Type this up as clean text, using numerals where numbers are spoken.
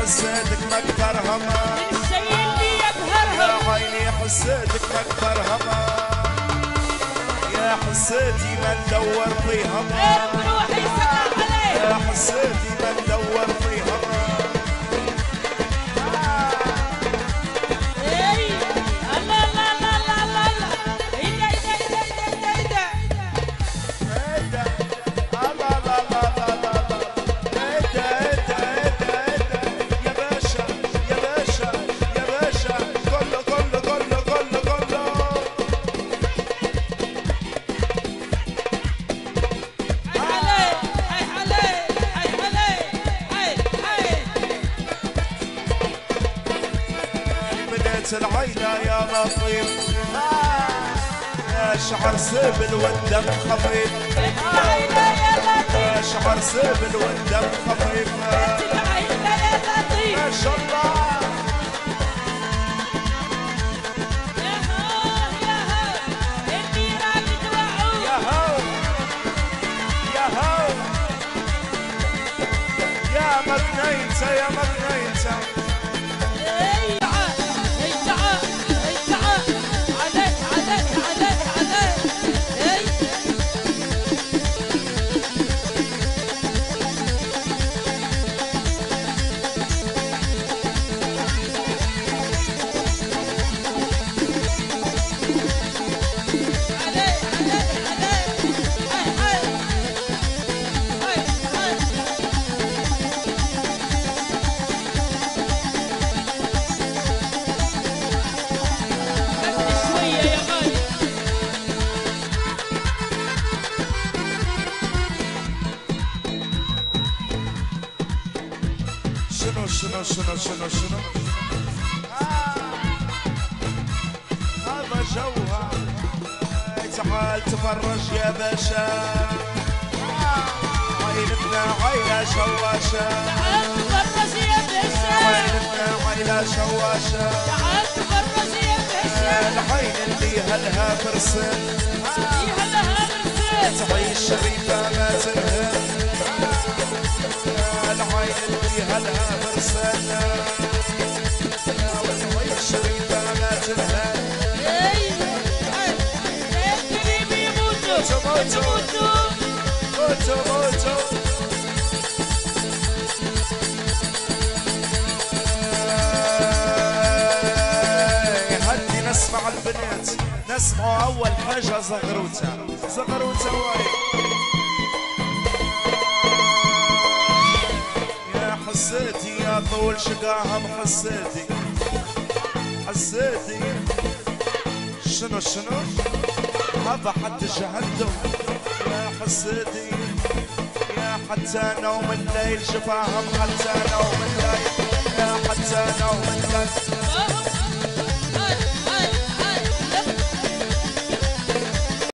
حسيتك مكبر هما الشي اللي يبهرهم يا عيني حسيتك مكبر هما يا حسيتي ما ندور فيها بروحي سلام عليك يا حسيتي ما ندور فيها اي الله الله الله الله الله ايدا ايدا ايدا ايدا ايدا يا باشا يا باشا يا باشا كله كله كله كله كله عليك هاي عليك هاي عليك هاي هاي بديت العيلة يا لطيف يا شعر سبل والدم خفيف العيلة يا لطيف يا شعر سبل والدم خفيف العيلة يا لطيف ما شاء الله يا هو النيران توعوا يا هو يا هو يا مكنينته يا مكنينته اي تعال اي تعال اي تعال عليك عليك عليك عليك اي عليك عليك عليك هاي هاي هاي هاي شوية يا غالي شنو شنو شنو شنو شنو هذا جوها تعال تفرج يا باشا عيلتنا عيلة شواشة تعال تفرج يا باشا عيلتنا عيلة شواشة تعال تفرج يا باشا العين اللي هلها فرسان فيها لها مرسل تعيش شريفة ما تنهن العين اللي هلها فرسان تعيش شريفة ما تنهن اي القريب يموتوا يموتوا موتو موتو هدي نسمع البنات نسمعوا أول حاجة زغروتة زغروتة وايد يا حسيتي يا طول شقاهم حسيتي حسيتي شنو شنو هذا حد جهنم يا حسيتي يا حتى نوم الليل شفاهم حتى نوم الليل يا حتى نوم الليل